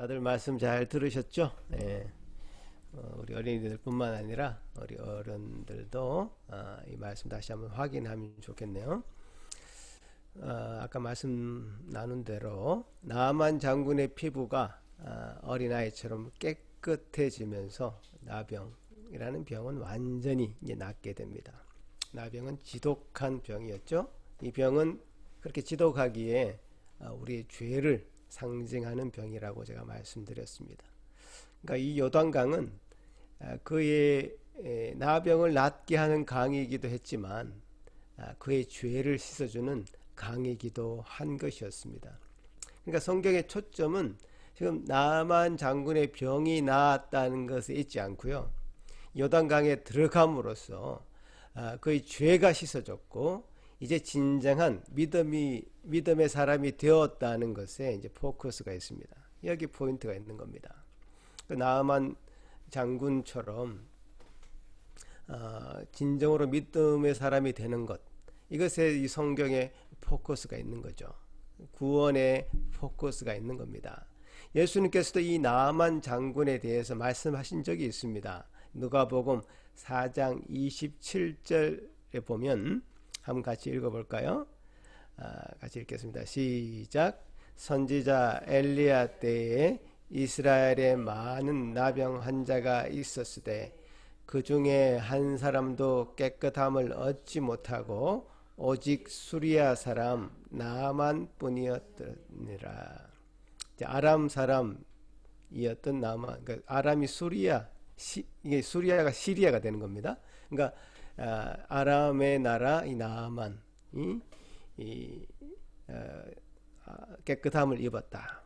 다들 말씀 잘 들으셨죠? 예. 우리 어린이들뿐만 아니라 우리 어른들도 이 말씀 다시 한번 확인하면 좋겠네요. 아까 말씀 나눈 대로 나만 장군의 피부가 어린아이처럼 깨끗해지면서 나병이라는 병은 완전히 이제 낫게 됩니다. 나병은 지독한 병이었죠. 이 병은 그렇게 지독하기에 우리의 죄를 상징하는 병이라고 제가 말씀드렸습니다. 그러니까 이 요단강은 그의 나병을 낫게 하는 강이기도 했지만 그의 죄를 씻어주는 강이기도 한 것이었습니다. 그러니까 성경의 초점은 지금 나만 장군의 병이 나았다는 것에 있지 않고요. 요단강에 들어감으로써 그의 죄가 씻어졌고 이제 진정한 믿음의 사람이 되었다는 것에 이제 포커스가 있습니다. 여기 포인트가 있는 겁니다. 그 나아만 장군처럼 진정으로 믿음의 사람이 되는 것, 이것에 이 성경에 포커스가 있는 거죠. 구원의 포커스가 있는 겁니다. 예수님께서도 이 나아만 장군에 대해서 말씀하신 적이 있습니다. 누가복음 4장 27절에 보면 한번 같이 읽어볼까요? 같이 읽겠습니다. 시작. 선지자 엘리야 때에 이스라엘에 많은 나병 환자가 있었으되 그 중에 한 사람도 깨끗함을 얻지 못하고 오직 수리아 사람 나만 뿐이었더니라. 아람 사람이었던 나만, 그러니까 아람이 수리아, 이게 수리아가 시리아가 되는 겁니다. 그러니까 아람의 나라 이 나만이 깨끗함을 입었다.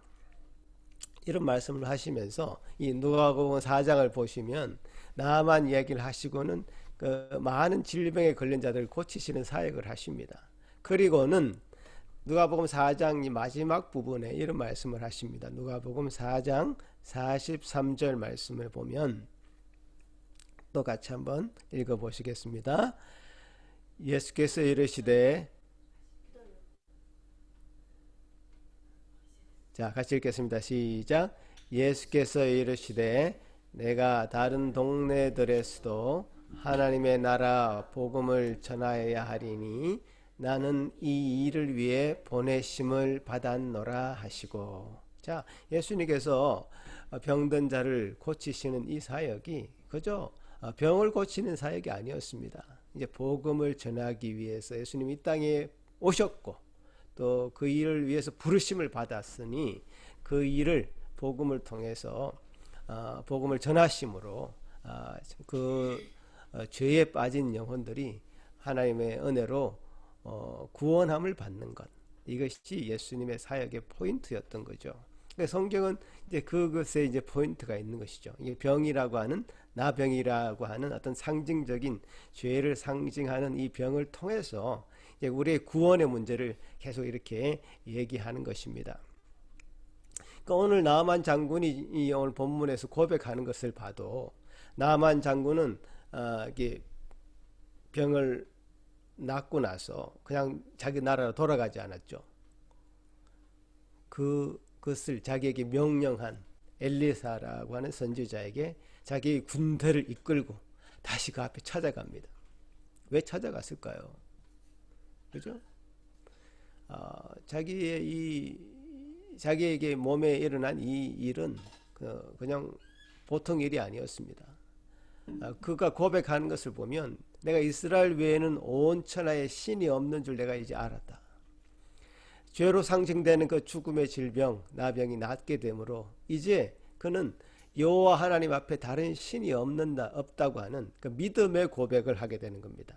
이런 말씀을 하시면서 이 누가복음 4장을 보시면 나만 이야기를 하시고는 그 많은 질병에 걸린 자들을 고치시는 사역을 하십니다. 그리고는 누가복음 4장 이 마지막 부분에 이런 말씀을 하십니다. 누가복음 4장 43절 말씀을 보면 또 같이 한번 읽어보시겠습니다. 예수께서 이르시되, 자 같이 읽겠습니다. 시작. 예수께서 이르시되 내가 다른 동네들에서도 하나님의 나라 복음을 전하여야 하리니 나는 이 일을 위해 보내심을 받았노라 하시고. 자, 예수님께서 병든 자를 고치시는 이 사역이 그저 병을 고치는 사역이 아니었습니다. 이제 복음을 전하기 위해서 예수님이 이 땅에 오셨고 또 그 일을 위해서 부르심을 받았으니 그 일을 복음을 통해서 복음을 전하심으로 그 죄에 빠진 영혼들이 하나님의 은혜로 구원함을 받는 것, 이것이 예수님의 사역의 포인트였던 거죠. 성경은 이제 그것에 이제 포인트가 있는 것이죠. 이게 병이라고 하는 나병이라고 하는 어떤 상징적인 죄를 상징하는 이 병을 통해서 이제 우리의 구원의 문제를 계속 이렇게 얘기하는 것입니다. 그러니까 오늘 나만 장군이 이 오늘 본문에서 고백하는 것을 봐도 나만 장군은 이게 병을 낫고 나서 그냥 자기 나라로 돌아가지 않았죠. 그것을 자기에게 명령한 엘리사라고 하는 선지자에게 자기 군대를 이끌고 다시 그 앞에 찾아갑니다. 왜 찾아갔을까요? 그죠? 자기에게 몸에 일어난 이 일은 그냥 보통 일이 아니었습니다. 그가 고백하는 것을 보면 내가 이스라엘 외에는 온 천하에 신이 없는 줄 내가 이제 알았다. 죄로 상징되는 그 죽음의 질병, 나병이 낫게 되므로 이제 그는 여호와 하나님 앞에 다른 신이 없다고 하는 그 믿음의 고백을 하게 되는 겁니다.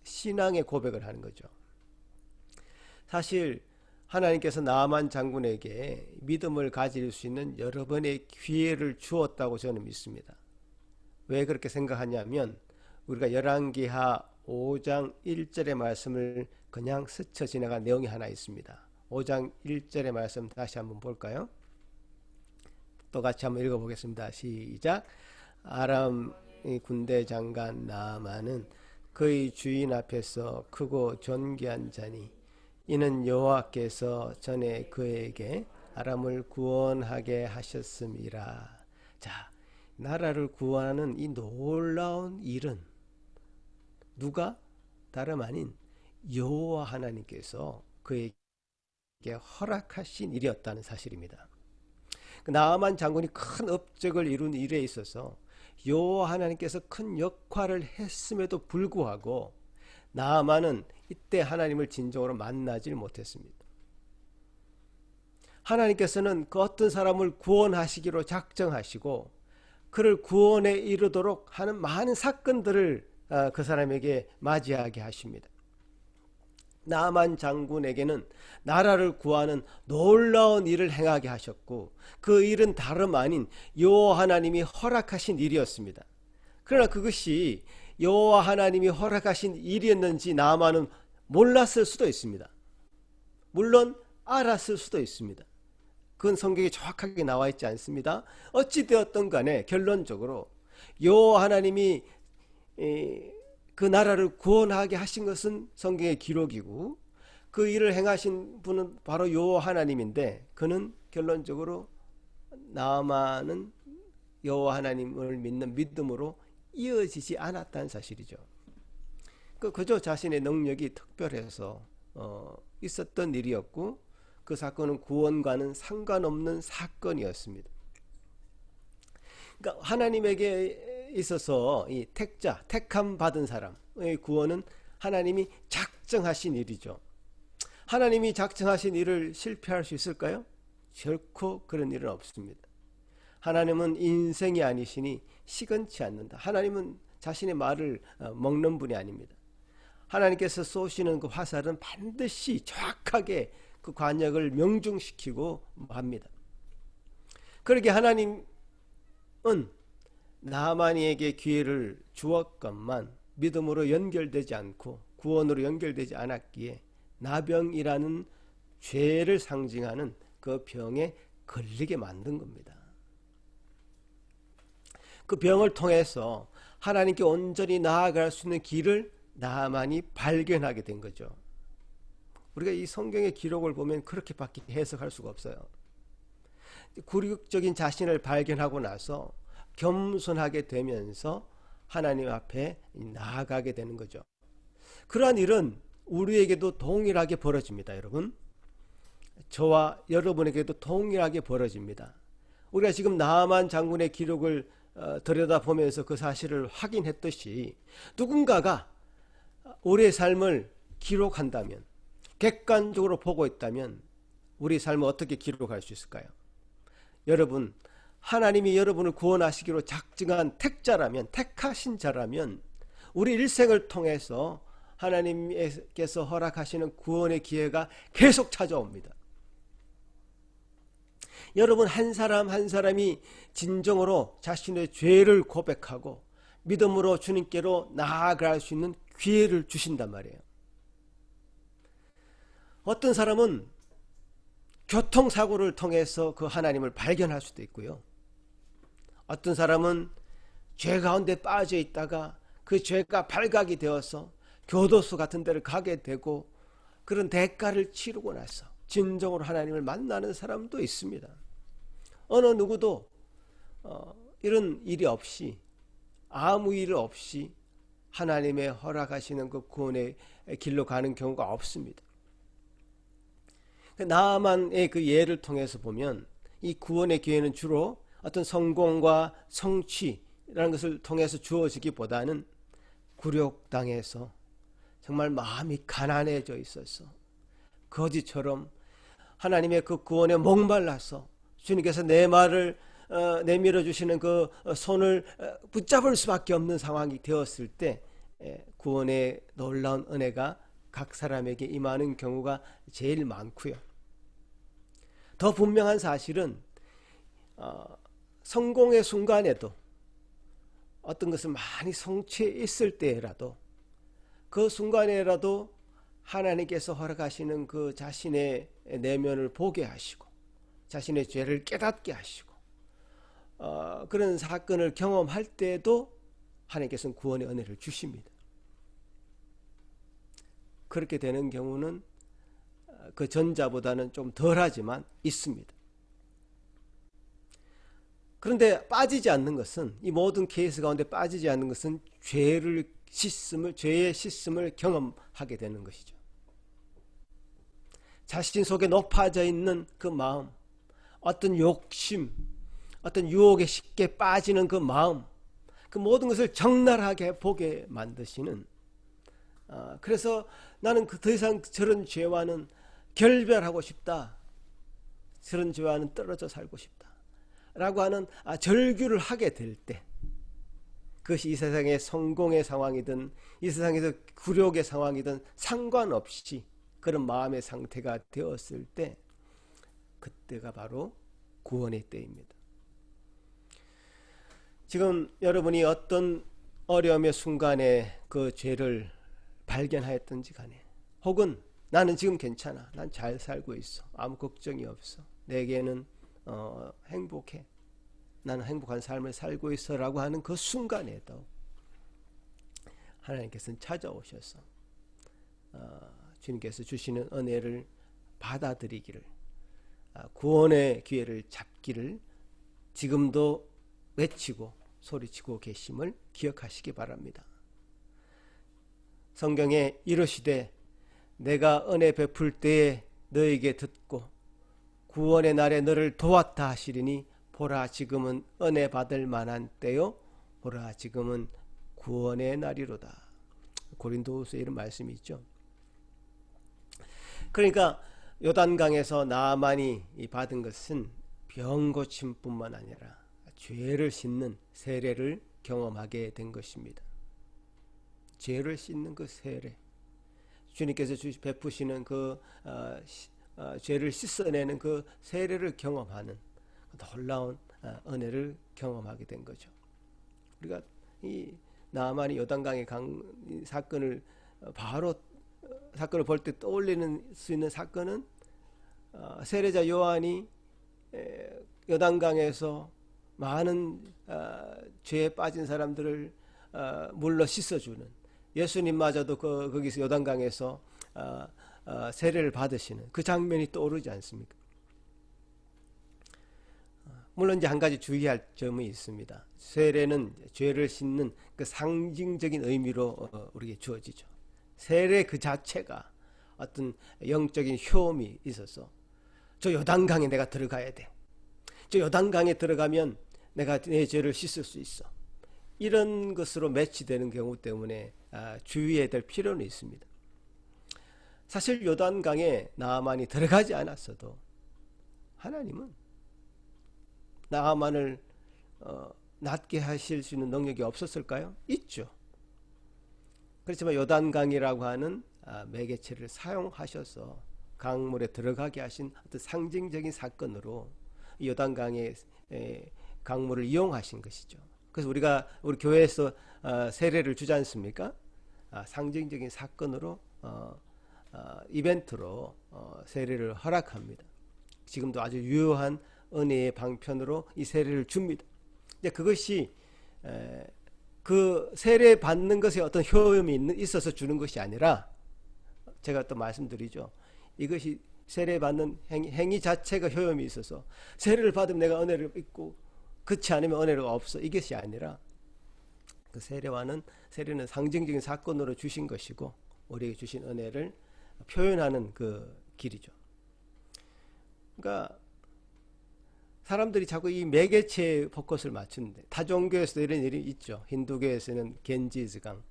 신앙의 고백을 하는 거죠. 사실 하나님께서 나아만 장군에게 믿음을 가질 수 있는 여러 번의 기회를 주었다고 저는 믿습니다. 왜 그렇게 생각하냐면 우리가 열왕기하 5장 1절의 말씀을 그냥 스쳐 지나간 내용이 하나 있습니다. 5장 1절의 말씀 다시 한번 볼까요? 또 같이 한번 읽어보겠습니다. 시작. 아람 군대 장관 나아만은 그의 주인 앞에서 크고 존귀한 자니 이는 여호와께서 전에 그에게 사람을 구원하게 하셨음이라. 자, 나라를 구원하는 이 놀라운 일은 누가? 다름 아닌 여호와 하나님께서 그에게 허락하신 일이었다는 사실입니다. 나아만 장군이 큰 업적을 이룬 일에 있어서 여호와 하나님께서 큰 역할을 했음에도 불구하고 나아만은 이때 하나님을 진정으로 만나질 못했습니다. 하나님께서는 그 어떤 사람을 구원하시기로 작정하시고 그를 구원에 이르도록 하는 많은 사건들을 그 사람에게 맞이하게 하십니다. 나만 장군에게는 나라를 구하는 놀라운 일을 행하게 하셨고 그 일은 다름 아닌 여호와 하나님이 허락하신 일이었습니다. 그러나 그것이 여호와 하나님이 허락하신 일이었는지 나만은 몰랐을 수도 있습니다. 물론 알았을 수도 있습니다. 그건 성경에 정확하게 나와 있지 않습니다. 어찌되었든 간에 결론적으로 여호와 하나님이 그 나라를 구원하게 하신 것은 성경의 기록이고 그 일을 행하신 분은 바로 여호와 하나님인데 그는 결론적으로 나아만은 여호와 하나님을 믿는 믿음으로 이어지지 않았다는 사실이죠. 그저 자신의 능력이 특별해서 있었던 일이었고 그 사건은 구원과는 상관없는 사건이었습니다. 그러니까 하나님에게 있어서 이 택자, 택함 받은 사람의 구원은 하나님이 작정하신 일이죠. 하나님이 작정하신 일을 실패할 수 있을까요? 결코 그런 일은 없습니다. 하나님은 인생이 아니시니 시건치 않는다. 하나님은 자신의 말을 먹는 분이 아닙니다. 하나님께서 쏘시는 그 화살은 반드시 정확하게 그 관역을 명중시키고 합니다. 그렇게 하나님은 나아만이에게 기회를 주었건만 믿음으로 연결되지 않고 구원으로 연결되지 않았기에 나병이라는 죄를 상징하는 그 병에 걸리게 만든 겁니다. 그 병을 통해서 하나님께 온전히 나아갈 수 있는 길을 나아만이 발견하게 된 거죠. 우리가 이 성경의 기록을 보면 그렇게밖에 해석할 수가 없어요. 굴욕적인 자신을 발견하고 나서 겸손하게 되면서 하나님 앞에 나아가게 되는 거죠. 그러한 일은 우리에게도 동일하게 벌어집니다, 여러분. 저와 여러분에게도 동일하게 벌어집니다. 우리가 지금 나아만 장군의 기록을 들여다보면서 그 사실을 확인했듯이 누군가가 우리의 삶을 기록한다면, 객관적으로 보고 있다면 우리 삶을 어떻게 기록할 수 있을까요? 여러분, 하나님이 여러분을 구원하시기로 작정한 택자라면, 택하신 자라면 우리 일생을 통해서 하나님께서 허락하시는 구원의 기회가 계속 찾아옵니다. 여러분 한 사람 한 사람이 진정으로 자신의 죄를 고백하고 믿음으로 주님께로 나아갈 수 있는 기회를 주신단 말이에요. 어떤 사람은 교통사고를 통해서 그 하나님을 발견할 수도 있고요. 어떤 사람은 죄 가운데 빠져 있다가 그 죄가 발각이 되어서 교도소 같은 데를 가게 되고 그런 대가를 치르고 나서 진정으로 하나님을 만나는 사람도 있습니다. 어느 누구도 이런 일이 없이 아무 일 없이 하나님의 허락하시는 그 구원의 길로 가는 경우가 없습니다. 나아만의 그 예를 통해서 보면 이 구원의 기회는 주로 어떤 성공과 성취라는 것을 통해서 주어지기보다는 굴욕당해서 정말 마음이 가난해져 있어서 거지처럼 하나님의 그 구원에 목말라서 주님께서 내 말을 내밀어 주시는 그 손을 붙잡을 수밖에 없는 상황이 되었을 때 구원의 놀라운 은혜가 각 사람에게 임하는 경우가 제일 많고요. 더 분명한 사실은 성공의 순간에도 어떤 것을 많이 성취했을 때라도 그 순간에라도 하나님께서 허락하시는 그 자신의 내면을 보게 하시고 자신의 죄를 깨닫게 하시고 그런 사건을 경험할 때에도 하나님께서는 구원의 은혜를 주십니다. 그렇게 되는 경우는 그 전자보다는 좀 덜하지만 있습니다. 그런데 빠지지 않는 것은, 이 모든 케이스 가운데 빠지지 않는 것은 죄의 씻음을 경험하게 되는 것이죠. 자신 속에 높아져 있는 그 마음, 어떤 욕심, 어떤 유혹에 쉽게 빠지는 그 마음, 그 모든 것을 적나라하게 보게 만드시는, 그래서 나는 더 이상 저런 죄와는 결별하고 싶다, 저런 죄와는 떨어져 살고 싶다 라고 하는 절규를 하게 될 때, 그것이 이 세상의 성공의 상황이든 이 세상에서 굴욕의 상황이든 상관없이 그런 마음의 상태가 되었을 때, 그때가 바로 구원의 때입니다. 지금 여러분이 어떤 어려움의 순간에 그 죄를 발견하였든지 간에, 혹은 나는 지금 괜찮아, 난 잘 살고 있어, 아무 걱정이 없어, 내게는 행복해, 나는 행복한 삶을 살고 있어 라고 하는 그 순간에도 하나님께서는 찾아오셔서 주님께서 주시는 은혜를 받아들이기를, 구원의 기회를 잡기를 지금도 외치고 소리치고 계심을 기억하시기 바랍니다. 성경에 이르시되 내가 은혜 베풀 때에 너에게 듣고 구원의 날에 너를 도왔다 하시리니 보라 지금은 은혜 받을 만한 때요 보라 지금은 구원의 날이로다. 고린도후서에 이런 말씀이 있죠. 그러니까 요단강에서 나아만이 받은 것은 병 고침뿐만 아니라 죄를 씻는 세례를 경험하게 된 것입니다. 죄를 씻는 그 세례, 주님께서 베푸시는 그 죄를 씻어내는 그 세례를 경험하는 놀라운 은혜를 경험하게 된 거죠. 우리가 이 나아만이 요단강의 사건을 바로 사건을 볼 때 떠올리는 수 있는 사건은 세례자 요한이 요단강에서 많은 죄에 빠진 사람들을 물로 씻어주는, 예수님마저도 거기서 요단강에서 세례를 받으시는 그 장면이 떠오르지 않습니까? 물론 이제 한 가지 주의할 점이 있습니다. 세례는 죄를 씻는 그 상징적인 의미로 우리에게 주어지죠. 세례 그 자체가 어떤 영적인 효험이 있어서 저 요단강에 내가 들어가야 돼, 저 요단강에 들어가면 내가 내 죄를 씻을 수 있어, 이런 것으로 매치되는 경우 때문에 주의해야 될 필요는 있습니다. 사실 요단강에 나아만이 들어가지 않았어도 하나님은 나아만을 낫게 하실 수 있는 능력이 없었을까요? 있죠. 그렇지만 요단강이라고 하는 매개체를 사용하셔서 강물에 들어가게 하신 어떤 상징적인 사건으로 요단강의 강물을 이용하신 것이죠. 그래서 우리가 우리 교회에서 세례를 주지 않습니까? 상징적인 사건으로 이벤트로 세례를 허락합니다. 지금도 아주 유효한 은혜의 방편으로 이 세례를 줍니다. 근데 그것이 그 세례 받는 것에 어떤 효험이 있어서 주는 것이 아니라, 제가 또 말씀드리죠. 이것이 세례 받는 행위 자체가 효험이 있어서 세례를 받으면 내가 은혜를 입고 그렇지 않으면 은혜가 없어, 이것이 아니라 그 세례는 상징적인 사건으로 주신 것이고 우리에게 주신 은혜를 표현하는 그 길이죠. 그러니까 사람들이 자꾸 이 매개체에 포커스를 맞추는데, 타종교에서도 이런 일이 있죠. 힌두교에서는 겐지스강,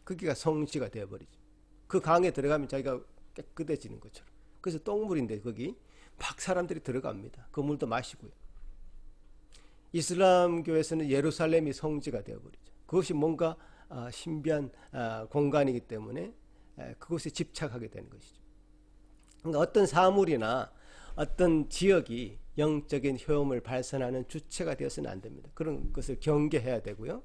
거기가 성지가 되어버리죠. 그 강에 들어가면 자기가 깨끗해지는 것처럼. 그래서 똥물인데 거기 막 사람들이 들어갑니다. 그 물도 마시고요. 이슬람교에서는 예루살렘이 성지가 되어버리죠. 그것이 뭔가 신비한 공간이기 때문에 그것에 집착하게 되는 것이죠. 그러니까 어떤 사물이나 어떤 지역이 영적인 효험을 발산하는 주체가 되어서는 안 됩니다. 그런 것을 경계해야 되고요.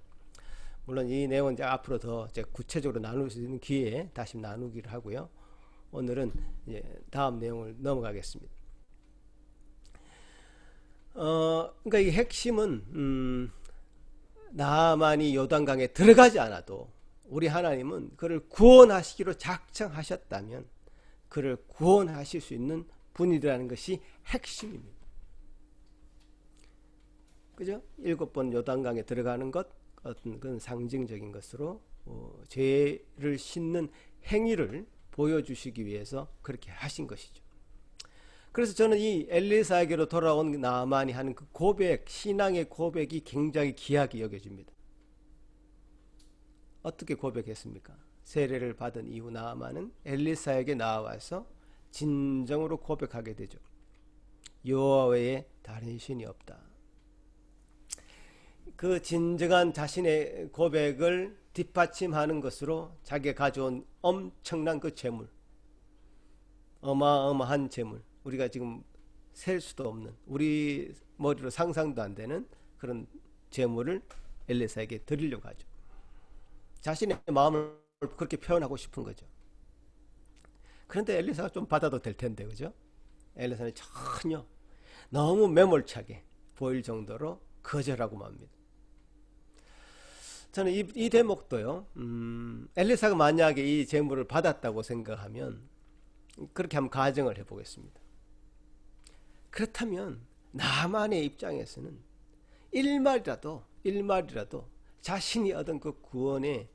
물론 이 내용은 이제 앞으로 더 구체적으로 나눌 수 있는 기회에 다시 나누기를 하고요. 오늘은 이제 다음 내용을 넘어가겠습니다. 그러니까 이 핵심은 나아만이 요단강에 들어가지 않아도 우리 하나님은 그를 구원하시기로 작정하셨다면 그를 구원하실 수 있는 분이라는 것이 핵심입니다. 그죠? 7번 요단강에 들어가는 것, 어떤 그런 상징적인 것으로 죄를 씻는 행위를 보여주시기 위해서 그렇게 하신 것이죠. 그래서 저는 이 엘리사에게로 돌아온 나아만이 하는 그 고백, 신앙의 고백이 굉장히 귀하게 여겨집니다. 어떻게 고백했습니까? 세례를 받은 이후 나아만은 엘리사에게 나와서 진정으로 고백하게 되죠. 여호와 외에 다른 신이 없다. 그 진정한 자신의 고백을 뒷받침하는 것으로 자기가 가져온 엄청난 그 재물, 어마어마한 재물, 우리가 지금 셀 수도 없는, 우리 머리로 상상도 안 되는 그런 재물을 엘리사에게 드리려고 하죠. 자신의 마음을 그렇게 표현하고 싶은 거죠. 그런데 엘리사가 좀 받아도 될 텐데, 그죠? 엘리사는 전혀 너무 매몰차게 보일 정도로 거절하고 맙니다. 저는 이 대목도요, 엘리사가 만약에 이 재물을 받았다고 생각하면 그렇게 한번 가정을 해보겠습니다. 그렇다면 나만의 입장에서는 일말이라도 자신이 얻은 그 구원의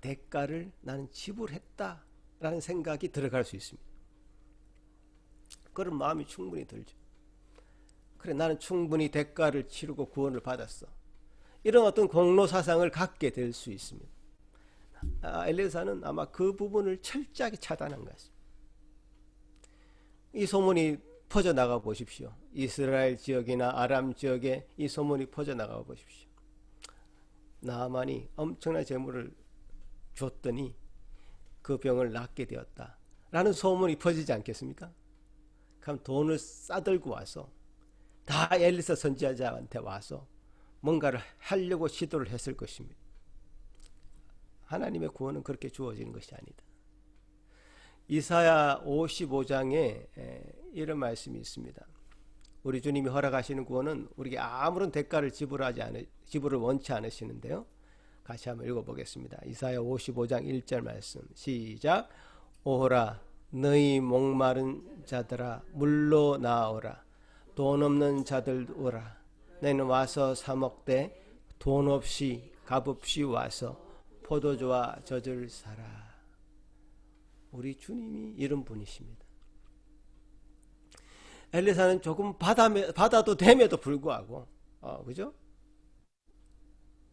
대가를 나는 지불했다라는 생각이 들어갈 수 있습니다. 그런 마음이 충분히 들죠. 그래, 나는 충분히 대가를 치르고 구원을 받았어. 이런 어떤 공로사상을 갖게 될 수 있습니다. 엘리사는 아마 그 부분을 철저하게 차단한 것 같습니다. 이 소문이 퍼져나가 보십시오. 이스라엘 지역이나 아람 지역에 이 소문이 퍼져나가 보십시오. 나아만이 엄청난 재물을 줬더니 그 병을 낫게 되었다 라는 소문이 퍼지지 않겠습니까? 그럼 돈을 싸들고 와서 다 엘리사 선지자한테 와서 뭔가를 하려고 시도를 했을 것입니다. 하나님의 구원은 그렇게 주어지는 것이 아니다. 이사야 55장에 이런 말씀이 있습니다. 우리 주님이 허락하시는 구원은 우리에게 아무런 대가를 지불을 원치 않으시는데요. 같이 한번 읽어보겠습니다. 이사야 55장 1절 말씀 시작. 오호라 너희 목마른 자들아 물로 나오라. 돈 없는 자들 오라. 너희는 와서 사 먹되 돈 없이 값 없이 와서 포도주와 젖을 사라. 우리 주님이 이런 분이십니다. 엘리사는 조금 받아도 됨에도 불구하고 그죠?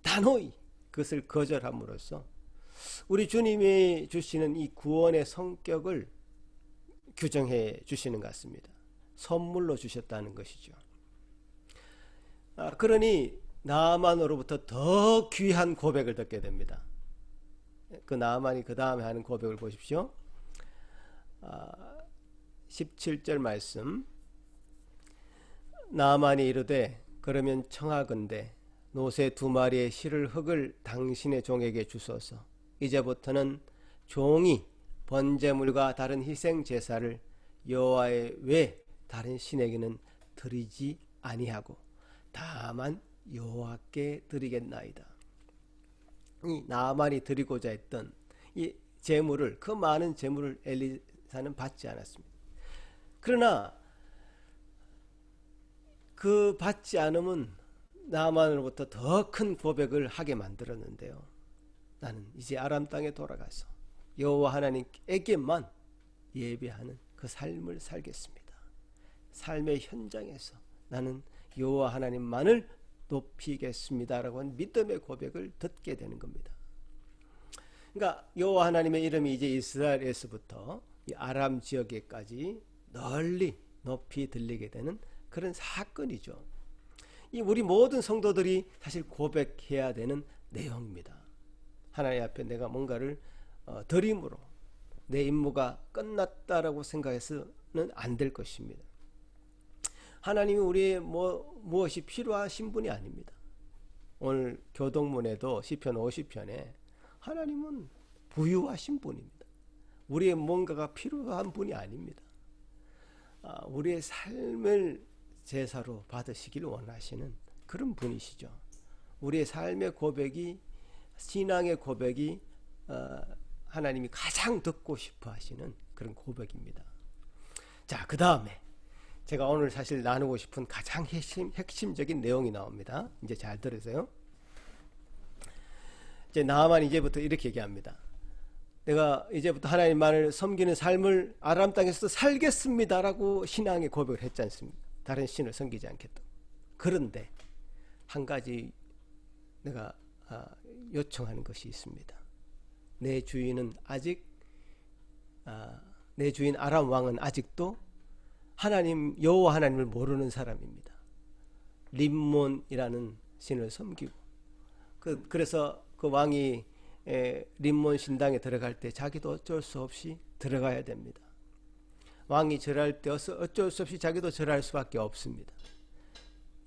단호히 그것을 거절함으로써 우리 주님이 주시는 이 구원의 성격을 규정해 주시는 것 같습니다. 선물로 주셨다는 것이죠. 그러니 나아만으로부터 더 귀한 고백을 듣게 됩니다. 그 나아만이 그 다음에 하는 고백을 보십시오. 17절 말씀. 나아만이 이르되 그러면 청하건대 노새 2마리의 실을 흙을 당신의 종에게 주소서. 이제부터는 종이 번제물과 다른 희생 제사를 여호와의 외 다른 신에게는 드리지 아니하고 다만 여호와께 드리겠나이다. 이 나아만이 드리고자 했던 이 제물을, 그 많은 제물을 엘리사는 받지 않았습니다. 그러나 그 받지 않음은 나아만으로부터 더 큰 고백을 하게 만들었는데요. 나는 이제 아람 땅에 돌아가서 여호와 하나님에게만 예배하는 그 삶을 살겠습니다. 삶의 현장에서 나는 여호와 하나님만을 높이겠습니다라고 하는 믿음의 고백을 듣게 되는 겁니다. 그러니까 여호와 하나님의 이름이 이제 이스라엘에서부터 이 아람 지역에까지 널리 높이 들리게 되는 그런 사건이죠. 이 우리 모든 성도들이 사실 고백해야 되는 내용입니다. 하나님 앞에 내가 뭔가를 드림으로 내 임무가 끝났다라고 생각해서는 안 될 것입니다. 하나님이 우리의 무엇이 필요하신 분이 아닙니다. 오늘 교동문에도 시편 50편에 하나님은 부유하신 분입니다. 우리의 뭔가가 필요한 분이 아닙니다. 우리의 삶을 제사로 받으시기를 원하시는 그런 분이시죠. 우리의 삶의 고백이, 신앙의 고백이 하나님이 가장 듣고 싶어 하시는 그런 고백입니다. 자, 그 다음에 제가 오늘 사실 나누고 싶은 가장 핵심적인 내용이 나옵니다. 이제 잘 들으세요. 이제 나아만이 이제부터 이렇게 얘기합니다. 내가 이제부터 하나님만을 섬기는 삶을 아람 땅에서 살겠습니다라고 신앙의 고백을 했지 않습니까? 다른 신을 섬기지 않겠다. 그런데 한 가지 내가 요청하는 것이 있습니다. 내 주인은 아직 내 주인 아람 왕은 아직도 하나님 여호와 하나님을 모르는 사람입니다. 림몬이라는 신을 섬기고 그래서 그 왕이 림몬 신당에 들어갈 때 자기도 어쩔 수 없이 들어가야 됩니다. 왕이 절할 때 어쩔 수 없이 자기도 절할 수밖에 없습니다.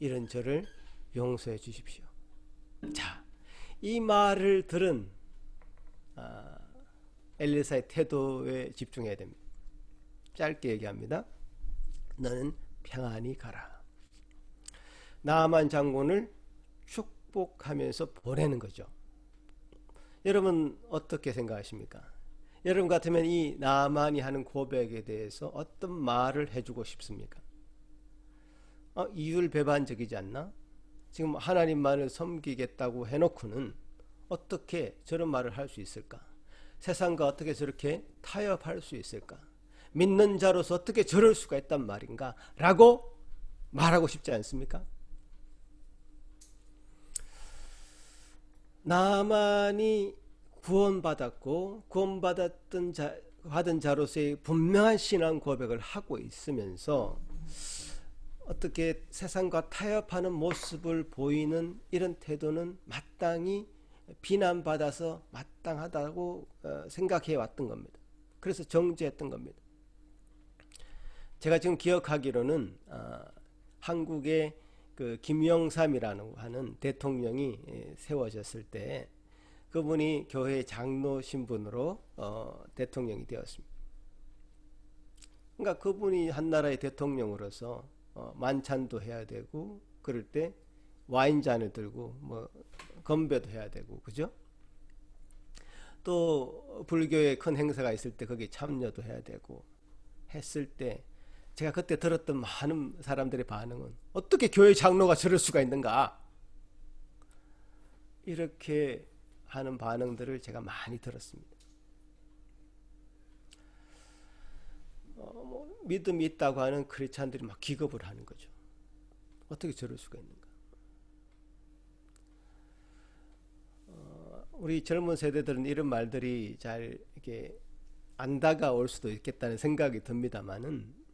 이런 저를 용서해 주십시오. 자, 이 말을 들은 엘리사의 태도에 집중해야 됩니다. 짧게 얘기합니다. 너는 평안히 가라. 나아만 장군을 축복하면서 보내는 거죠. 여러분 어떻게 생각하십니까? 여러분 같으면 이 나아만이 하는 고백에 대해서 어떤 말을 해주고 싶습니까? 이율배반적이지 않나? 지금 하나님만을 섬기겠다고 해놓고는 어떻게 저런 말을 할 수 있을까? 세상과 어떻게 저렇게 타협할 수 있을까? 믿는 자로서 어떻게 저럴 수가 있단 말인가? 라고 말하고 싶지 않습니까? 나만이 구원받았고 받은 자로서의 분명한 신앙 고백을 하고 있으면서 어떻게 세상과 타협하는 모습을 보이는 이런 태도는 마땅히 비난받아서 마땅하다고 생각해 왔던 겁니다. 그래서 정죄했던 겁니다. 제가 지금 기억하기로는 한국의 그 김영삼이라는 하는 대통령이 세워졌을 때 그분이 교회 장로 신분으로 대통령이 되었습니다. 그러니까 그분이 한 나라의 대통령으로서 만찬도 해야 되고 그럴 때 와인잔을 들고 뭐 건배도 해야 되고 그죠? 또 불교의 큰 행사가 있을 때 거기에 참여도 해야 되고 했을 때 제가 그때 들었던 많은 사람들의 반응은 어떻게 교회 장로가 저럴 수가 있는가? 이렇게 하는 반응들을 제가 많이 들었습니다. 믿음이 있다고 하는 크리스찬들이 막 기겁을 하는 거죠. 어떻게 저럴 수가 있는가? 우리 젊은 세대들은 이런 말들이 잘 이렇게 안 다가올 수도 있겠다는 생각이 듭니다만은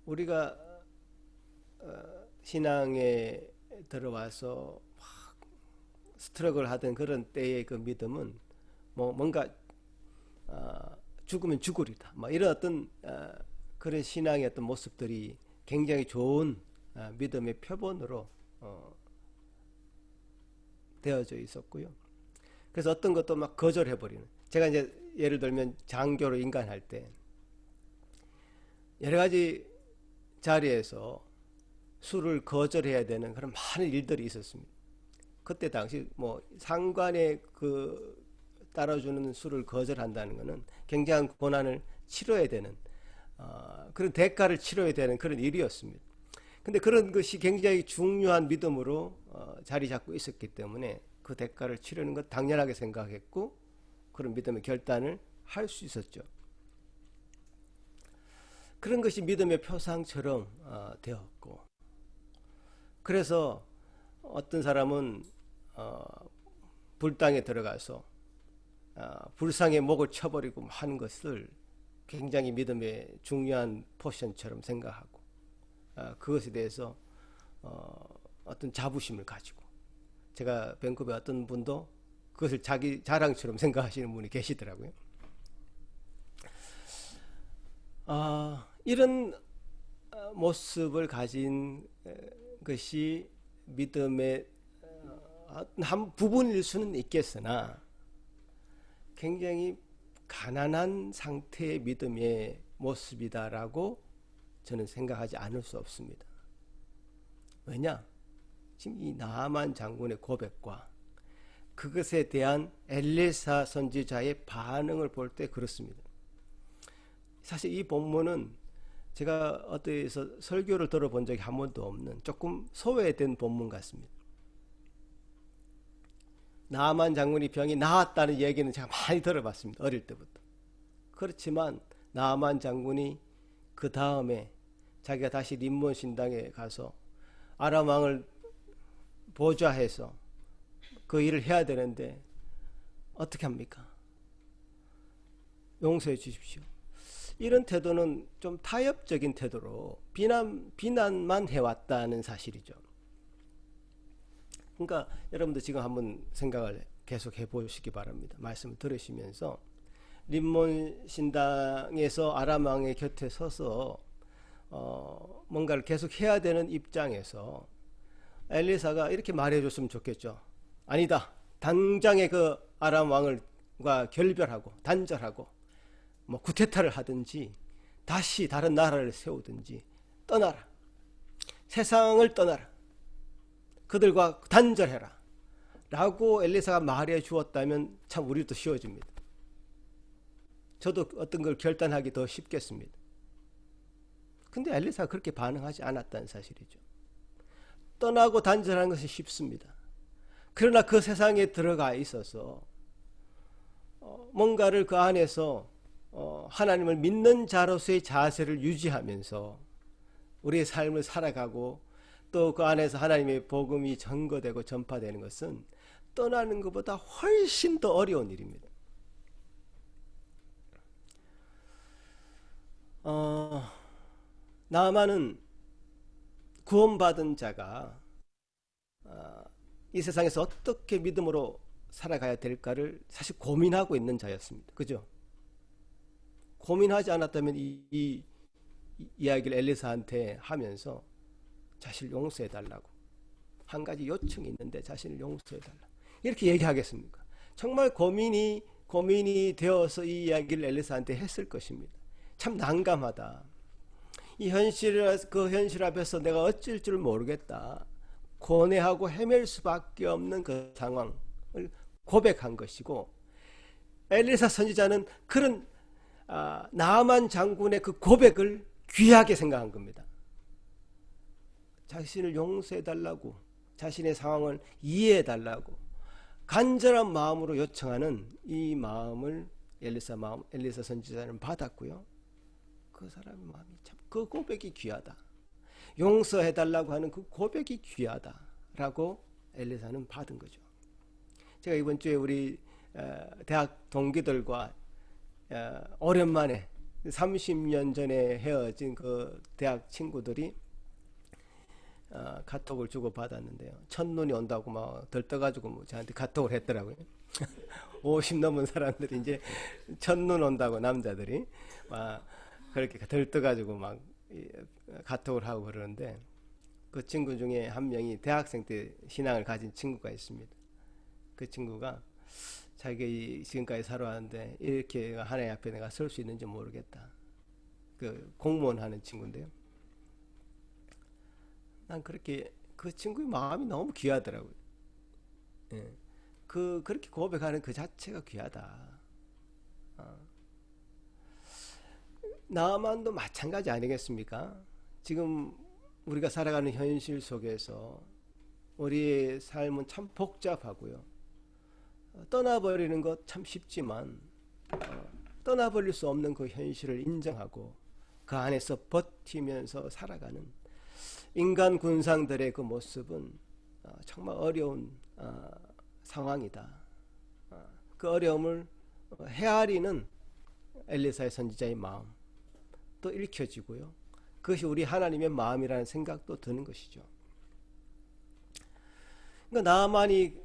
우리가 신앙에 들어와서 스트럭을 하던 그런 때의 그 믿음은 뭔가 죽으면 죽으리다 이런 어떤 그런 신앙의 어떤 모습들이 굉장히 좋은 믿음의 표본으로 되어져 있었고요. 그래서 어떤 것도 막 거절해버리는, 제가 이제 예를 들면 장교로 인간할 때 여러 가지 자리에서 술을 거절해야 되는 그런 많은 일들이 있었습니다. 그때 당시 상관에 따라주는 술을 거절한다는 것은 굉장한 고난을 치러야 되는 그런 대가를 치러야 되는 그런 일이었습니다. 근데 그런 것이 굉장히 중요한 믿음으로 자리 잡고 있었기 때문에 그 대가를 치르는 것 당연하게 생각했고 그런 믿음의 결단을 할 수 있었죠. 그런 것이 믿음의 표상처럼 되었고, 그래서 어떤 사람은 불당에 들어가서 불상의 목을 쳐버리고 하는 것을 굉장히 믿음의 중요한 포션처럼 생각하고 그것에 대해서 어떤 자부심을 가지고, 제가 밴쿠버의 어떤 분도 그것을 자기 자랑처럼 생각하시는 분이 계시더라고요. 이런 모습을 가진 것이 믿음의 한 부분일 수는 있겠으나 굉장히 가난한 상태의 믿음의 모습이다라고 저는 생각하지 않을 수 없습니다. 왜냐? 지금 이 나아만 장군의 고백과 그것에 대한 엘리사 선지자의 반응을 볼 때 그렇습니다. 사실 이 본문은 제가 어디서 설교를 들어본 적이 한 번도 없는 조금 소외된 본문 같습니다. 나만 장군이 병이 나았다는 얘기는 제가 많이 들어봤습니다. 어릴 때부터. 그렇지만 나만 장군이 그 다음에 자기가 다시 림몬 신당에 가서 아람 왕을 보좌해서 그 일을 해야 되는데 어떻게 합니까? 용서해 주십시오. 이런 태도는 좀 타협적인 태도로 비난만 해왔다는 사실이죠. 그러니까 여러분들 지금 한번 생각을 계속 해보시기 바랍니다. 말씀을 들으시면서 림몬 신당에서 아람 왕의 곁에 서서 뭔가를 계속 해야 되는 입장에서 엘리사가 이렇게 말해줬으면 좋겠죠. 아니다. 당장에 그 아람 왕을과 결별하고 단절하고 뭐 쿠데타를 하든지 다시 다른 나라를 세우든지 떠나라. 세상을 떠나라. 그들과 단절해라. 라고 엘리사가 말해 주었다면 참 우리도 쉬워집니다. 저도 어떤 걸 결단하기 더 쉽겠습니다. 근데 엘리사가 그렇게 반응하지 않았다는 사실이죠. 떠나고 단절하는 것이 쉽습니다. 그러나 그 세상에 들어가 있어서 뭔가를 그 안에서 하나님을 믿는 자로서의 자세를 유지하면서 우리의 삶을 살아가고 또 그 안에서 하나님의 복음이 전거되고 전파되는 것은 떠나는 것보다 훨씬 더 어려운 일입니다. 나아만은 구원받은 자가 이 세상에서 어떻게 믿음으로 살아가야 될까를 사실 고민하고 있는 자였습니다. 그죠? 고민하지 않았다면 이 이야기를 엘리사한테 하면서 자신을 용서해달라고, 한 가지 요청이 있는데 자신을 용서해달라, 이렇게 얘기하겠습니까? 정말 고민이 되어서 이 이야기를 엘리사한테 했을 것입니다. 참 난감하다. 그 현실 앞에서 내가 어쩔 줄 모르겠다. 고뇌하고 헤맬 수밖에 없는 그 상황을 고백한 것이고, 엘리사 선지자는 그런 나아만 장군의 그 고백을 귀하게 생각한 겁니다. 자신을 용서해달라고, 자신의 상황을 이해해달라고 간절한 마음으로 요청하는 이 마음을 엘리사 선지자는 받았고요. 그 사람의 마음이 참, 그 고백이 귀하다. 용서해달라고 하는 그 고백이 귀하다라고 엘리사는 받은 거죠. 제가 이번 주에 우리 대학 동기들과 오랜만에 30년 전에 헤어진 그 대학 친구들이 카톡을 주고 받았는데요. 첫눈이 온다고 막 들떠가지고 뭐 저한테 카톡을 했더라고요. 50 넘은 사람들이 이제 첫눈 온다고, 남자들이 막 그렇게 들떠가지고 막 카톡을 하고 그러는데, 그 친구 중에 한 명이 대학생 때 신앙을 가진 친구가 있습니다. 그 친구가 자기 지금까지 살아왔는데 이렇게 하나님 앞에 내가 설 수 있는지 모르겠다. 그 공무원 하는 친구인데요. 난 그렇게 그 친구의 마음이 너무 귀하더라고요. 예. 그렇게 고백하는 그 자체가 귀하다. 나만도 마찬가지 아니겠습니까? 지금 우리가 살아가는 현실 속에서 우리의 삶은 참 복잡하고요. 떠나버리는 것 참 쉽지만 떠나버릴 수 없는 그 현실을 인정하고 그 안에서 버티면서 살아가는 인간 군상들의 그 모습은 정말 어려운 상황이다. 그 어려움을 헤아리는 엘리사의 선지자의 마음 또 읽혀지고요. 그것이 우리 하나님의 마음이라는 생각도 드는 것이죠. 그러니까 나만이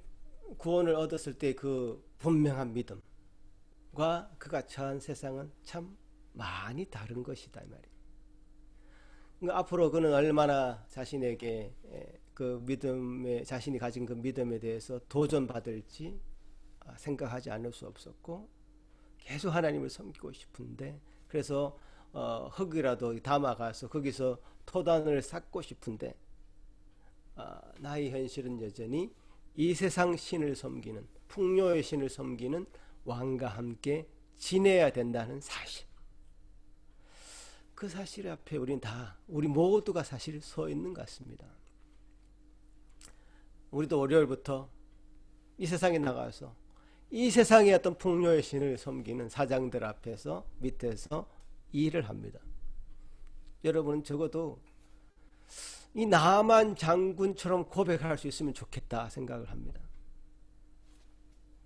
구원을 얻었을 때 그 분명한 믿음과 그가 처한 세상은 참 많이 다른 것이다, 이 말이에요. 그러니까 앞으로 그는 얼마나 자신에게 그 믿음에, 자신이 가진 그 믿음에 대해서 도전받을지 생각하지 않을 수 없었고, 계속 하나님을 섬기고 싶은데, 그래서 흙이라도 담아가서 거기서 토단을 쌓고 싶은데, 나의 현실은 여전히 이 세상 신을 섬기는, 풍요의 신을 섬기는 왕과 함께 지내야 된다는 사실. 그 사실 앞에 우리 모두가 사실 서 있는 것 같습니다. 우리도 월요일부터 이 세상에 나가서 이 세상의 어떤 풍요의 신을 섬기는 사장들 앞에서 밑에서 일을 합니다. 여러분은 적어도 이 나만 장군처럼 고백할 수 있으면 좋겠다 생각을 합니다.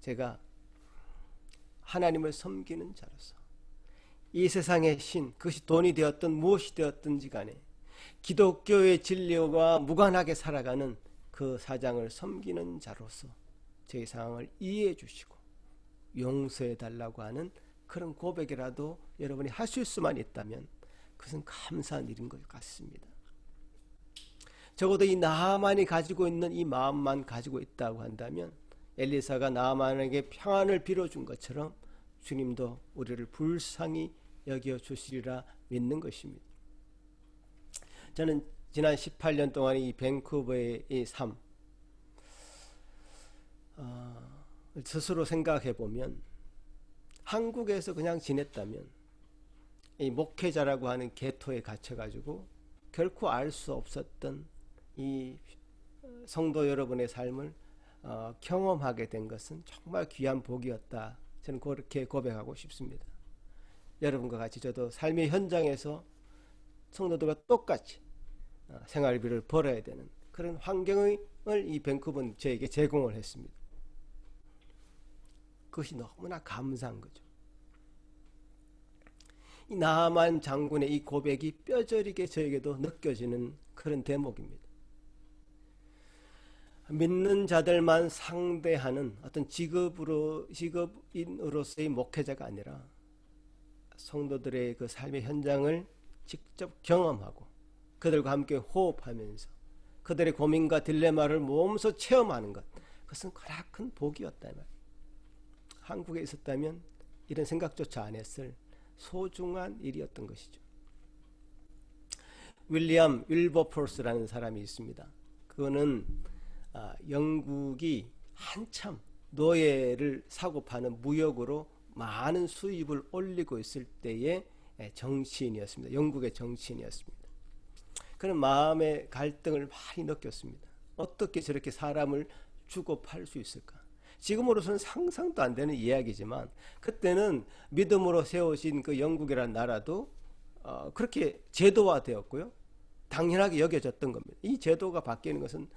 제가 하나님을 섬기는 자로서 이 세상의 신, 그것이 돈이 되었든 무엇이 되었든지 간에 기독교의 진리와 무관하게 살아가는 그 사장을 섬기는 자로서 제 상황을 이해해 주시고 용서해 달라고 하는 그런 고백이라도 여러분이 하실 수만 있다면 그것은 감사한 일인 것 같습니다. 적어도 이 나만이 가지고 있는 이 마음만 가지고 있다고 한다면 엘리사가 나만에게 평안을 빌어준 것처럼 주님도 우리를 불쌍히 여겨 주시리라 믿는 것입니다. 저는 지난 18년 동안 이 밴쿠버의 이 삶 스스로 생각해 보면 한국에서 그냥 지냈다면 이 목회자라고 하는 계토에 갇혀가지고 결코 알 수 없었던 이 성도 여러분의 삶을 경험하게 된 것은 정말 귀한 복이었다. 저는 그렇게 고백하고 싶습니다. 여러분과 같이 저도 삶의 현장에서 성도들과 똑같이 생활비를 벌어야 되는 그런 환경을 이 밴쿠버는 저에게 제공을 했습니다. 그것이 너무나 감사한 거죠. 이 나만 장군의 이 고백이 뼈저리게 저에게도 느껴지는 그런 대목입니다. 믿는 자들만 상대하는 어떤 직업인으로서의 목회자가 아니라 성도들의 그 삶의 현장을 직접 경험하고 그들과 함께 호흡하면서 그들의 고민과 딜레마를 몸소 체험하는 것, 그것은 그렇게 큰 복이었다 말이에요. 한국에 있었다면 이런 생각조차 안 했을 소중한 일이었던 것이죠. 윌리엄 윌버포스라는 사람이 있습니다. 그거는 영국이 한참 노예를 사고 파는 무역으로 많은 수입을 올리고 있을 때의 정치인이었습니다. 영국의 정치인이었습니다. 그는 마음의 갈등을 많이 느꼈습니다. 어떻게 저렇게 사람을 주고 팔 수 있을까? 지금으로서는 상상도 안 되는 이야기지만 그때는 믿음으로 세우신 그 영국이라는 나라도 그렇게 제도화되었고요. 당연하게 여겨졌던 겁니다. 이 제도가 바뀌는 것은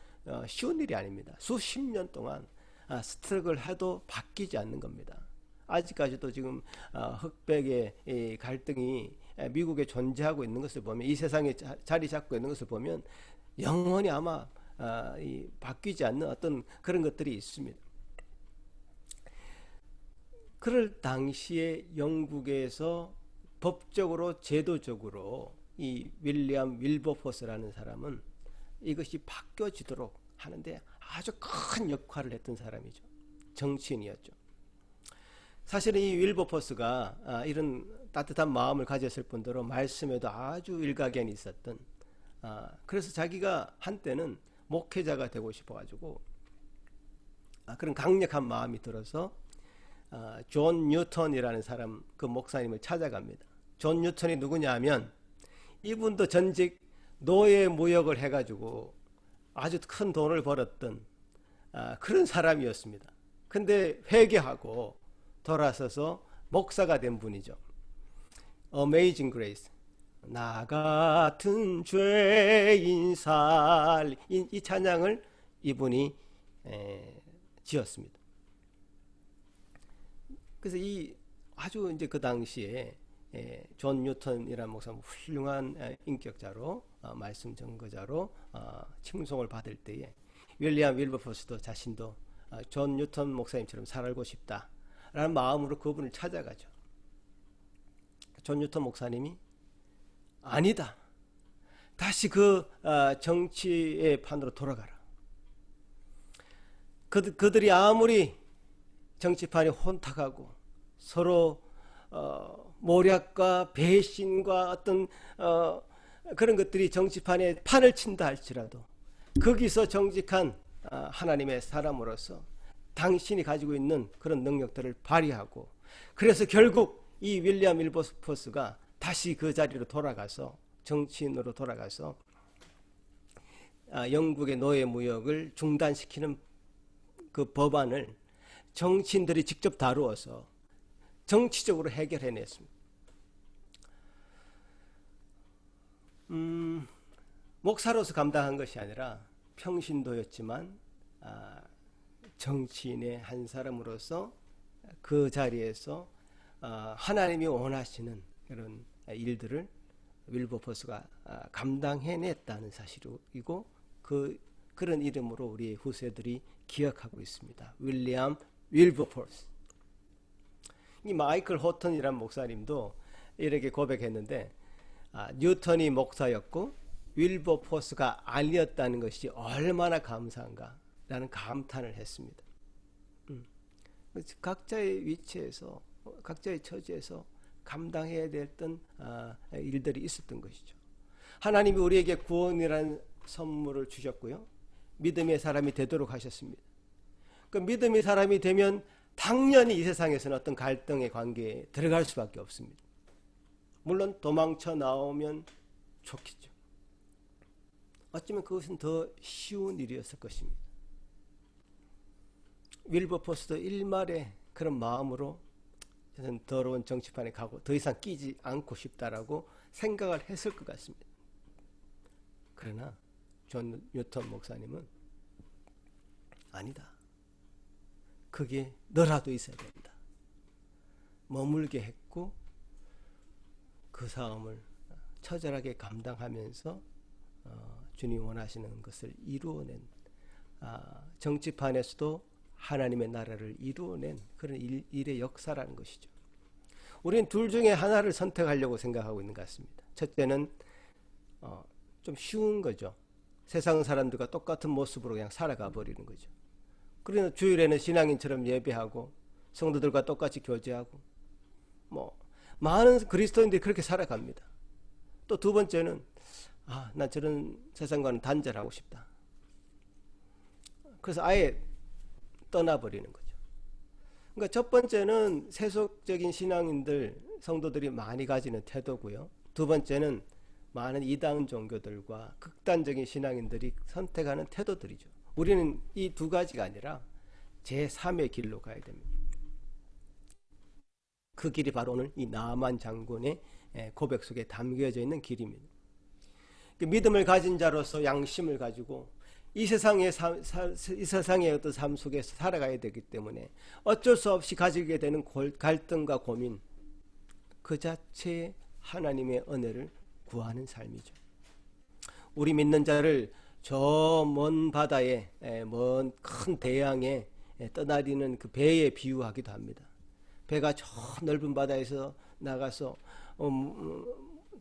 쉬운 일이 아닙니다. 수십 년 동안 스트럭을 해도 바뀌지 않는 겁니다. 아직까지도 지금 흑백의 이 갈등이 미국에 존재하고 있는 것을 보면, 이 세상에 자리 잡고 있는 것을 보면 영원히 아마 바뀌지 않는 어떤 그런 것들이 있습니다. 그럴 당시에 영국에서 법적으로 제도적으로 이 윌리엄 윌버포스라는 사람은 이것이 바뀌어지도록 하는데 아주 큰 역할을 했던 사람이죠. 정치인이었죠. 사실은 이 윌버포스가 이런 따뜻한 마음을 가졌을 뿐더러 말씀에도 아주 일가견이 있었던, 그래서 자기가 한때는 목회자가 되고 싶어가지고 그런 강력한 마음이 들어서 존 뉴턴이라는 사람, 그 목사님을 찾아갑니다. 존 뉴턴이 누구냐 하면 이분도 전직 노예 무역을 해가지고 아주 큰 돈을 벌었던 그런 사람이었습니다. 근데 회개하고 돌아서서 목사가 된 분이죠. Amazing Grace, 나 같은 죄인 살림, 이 찬양을 이분이 지었습니다. 그래서 이 아주 이제 그 당시에 존 뉴턴이라는 목사는 훌륭한 인격자로 말씀 전거자로 칭송을 받을 때에 윌리엄 윌버포스도 자신도 존 뉴턴 목사님처럼 살고 싶다라는 마음으로 그분을 찾아가죠. 존 뉴턴 목사님이 아니다, 다시 그 정치의 판으로 돌아가라. 그들이 아무리 정치판이 혼탁하고 서로 모략과 배신과 어떤 그런 것들이 정치판에 판을 친다 할지라도 거기서 정직한 하나님의 사람으로서 당신이 가지고 있는 그런 능력들을 발휘하고, 그래서 결국 이 윌리엄 윌버포스가 다시 그 자리로 돌아가서 정치인으로 돌아가서 영국의 노예 무역을 중단시키는 그 법안을 정치인들이 직접 다루어서 정치적으로 해결해냈습니다. 목사로서 감당한 것이 아니라 평신도였지만 정치인의 한 사람으로서 그 자리에서 하나님이 원하시는 그런 일들을 윌버포스가 감당해냈다는 사실이고 그런 이름으로 우리 후세들이 기억하고 있습니다. 윌리엄 윌버포스. 이 마이클 호턴이라는 목사님도 이렇게 고백했는데 뉴턴이 목사였고 윌버포스가 아니었다는 것이 얼마나 감사한가라는 감탄을 했습니다. 각자의 위치에서 각자의 처지에서 감당해야 됐던 일들이 있었던 것이죠. 하나님이 우리에게 구원이라는 선물을 주셨고요. 믿음의 사람이 되도록 하셨습니다. 그 믿음의 사람이 되면 당연히 이 세상에서는 어떤 갈등의 관계에 들어갈 수밖에 없습니다. 물론 도망쳐 나오면 좋겠죠. 어쩌면 그것은 더 쉬운 일이었을 것입니다. 윌버포스도 일말에 그런 마음으로 저는 더러운 정치판에 가고 더 이상 끼지 않고 싶다라고 생각을 했을 것 같습니다. 그러나 존 뉴턴 목사님은 아니다. 그게 너라도 있어야 된다. 머물게 했고 그 싸움을 처절하게 감당하면서 주님 원하시는 것을 이루어낸 정치판에서도 하나님의 나라를 이루어낸 그런 일의 역사라는 것이죠. 우리는 둘 중에 하나를 선택하려고 생각하고 있는 것 같습니다. 첫째는 좀 쉬운 거죠. 세상 사람들과 똑같은 모습으로 그냥 살아가 버리는 거죠. 그래서 주일에는 신앙인처럼 예배하고 성도들과 똑같이 교제하고 많은 그리스도인들이 그렇게 살아갑니다. 또 두 번째는 난 저런 세상과는 단절하고 싶다. 그래서 아예 떠나버리는 거죠. 그러니까 첫 번째는 세속적인 신앙인들, 성도들이 많이 가지는 태도고요. 두 번째는 많은 이단 종교들과 극단적인 신앙인들이 선택하는 태도들이죠. 우리는 이 두 가지가 아니라 제3의 길로 가야 됩니다. 그 길이 바로 오늘 이 나아만 장군의 고백 속에 담겨져 있는 길입니다. 믿음을 가진 자로서 양심을 가지고 이 세상의 어떤 삶 속에서 살아가야 되기 때문에 어쩔 수 없이 가지게 되는 갈등과 고민, 그 자체에 하나님의 은혜를 구하는 삶이죠. 우리 믿는 자를 저 먼 바다에, 먼 큰 대양에 떠나리는 그 배에 비유하기도 합니다. 배가 저 넓은 바다에서 나가서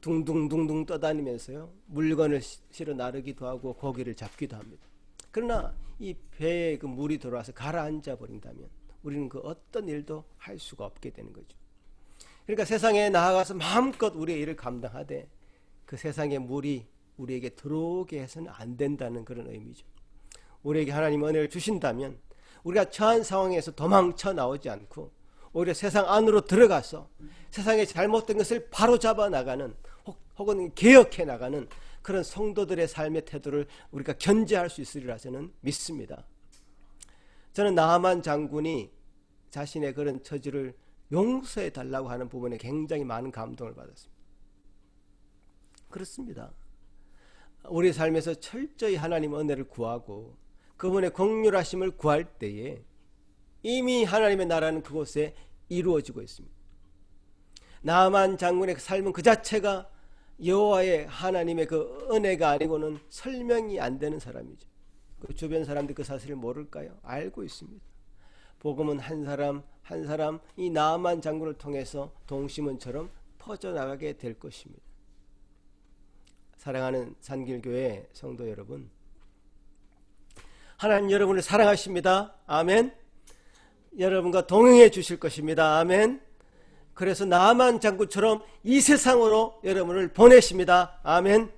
둥둥둥둥 떠다니면서요, 물건을 실어 나르기도 하고 고기를 잡기도 합니다. 그러나 이 배에 그 물이 들어와서 가라앉아 버린다면 우리는 그 어떤 일도 할 수가 없게 되는 거죠. 그러니까 세상에 나아가서 마음껏 우리의 일을 감당하되 그 세상의 물이 우리에게 들어오게 해서는 안 된다는 그런 의미죠. 우리에게 하나님 은혜를 주신다면 우리가 처한 상황에서 도망쳐 나오지 않고 오히려 세상 안으로 들어가서 세상의 잘못된 것을 바로잡아 나가는 혹은 개혁해 나가는 그런 성도들의 삶의 태도를 우리가 견제할 수 있으리라 저는 믿습니다. 저는 나아만 장군이 자신의 그런 처지를 용서해 달라고 하는 부분에 굉장히 많은 감동을 받았습니다. 그렇습니다. 우리 삶에서 철저히 하나님 은혜를 구하고 그분의 긍휼하심을 구할 때에 이미 하나님의 나라는 그곳에 이루어지고 있습니다. 나아만 장군의 삶은 그 자체가 여호와의 하나님의 그 은혜가 아니고는 설명이 안 되는 사람이죠. 그 주변 사람들이 그 사실을 모를까요? 알고 있습니다. 복음은 한 사람 한 사람 이 나아만 장군을 통해서 동시문처럼 퍼져나가게 될 것입니다. 사랑하는 산길교회 성도 여러분, 하나님 여러분을 사랑하십니다. 아멘. 여러분과 동행해 주실 것입니다. 아멘. 그래서 나아만 장군처럼 이 세상으로 여러분을 보내십니다. 아멘.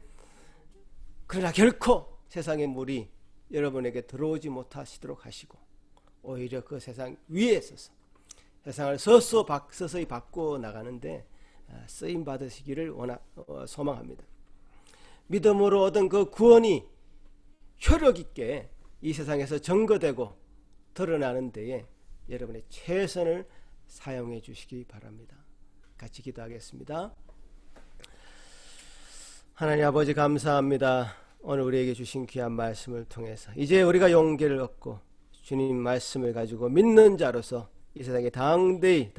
그러나 결코 세상의 물이 여러분에게 들어오지 못하시도록 하시고 오히려 그 세상 위에 서서 세상을 서서히 바꾸어 나가는데 쓰임 받으시기를 소망합니다. 믿음으로 얻은 그 구원이 효력 있게 이 세상에서 증거되고 드러나는 데에 여러분의 최선을 사용해 주시기 바랍니다. 같이 기도하겠습니다. 하나님 아버지 감사합니다. 오늘 우리에게 주신 귀한 말씀을 통해서 이제 우리가 용기를 얻고 주님 말씀을 가지고 믿는 자로서 이 세상에 담대히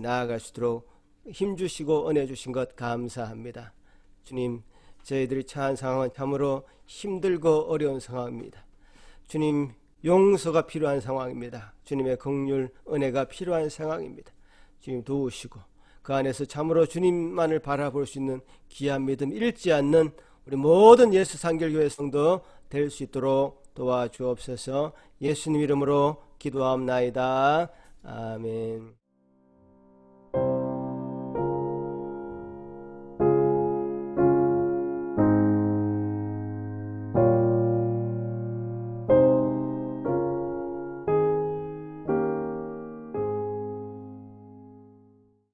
나아갈 수 있도록 힘주시고 은혜 주신 것 감사합니다. 주님, 저희들이 처한 상황은 참으로 힘들고 어려운 상황입니다. 주님, 용서가 필요한 상황입니다. 주님의 긍휼 은혜가 필요한 상황입니다. 주님 도우시고 그 안에서 참으로 주님만을 바라볼 수 있는 귀한 믿음 잃지 않는 우리 모든 예수 상결교회 성도 될 수 있도록 도와주옵소서. 예수님 이름으로 기도하옵나이다. 아멘.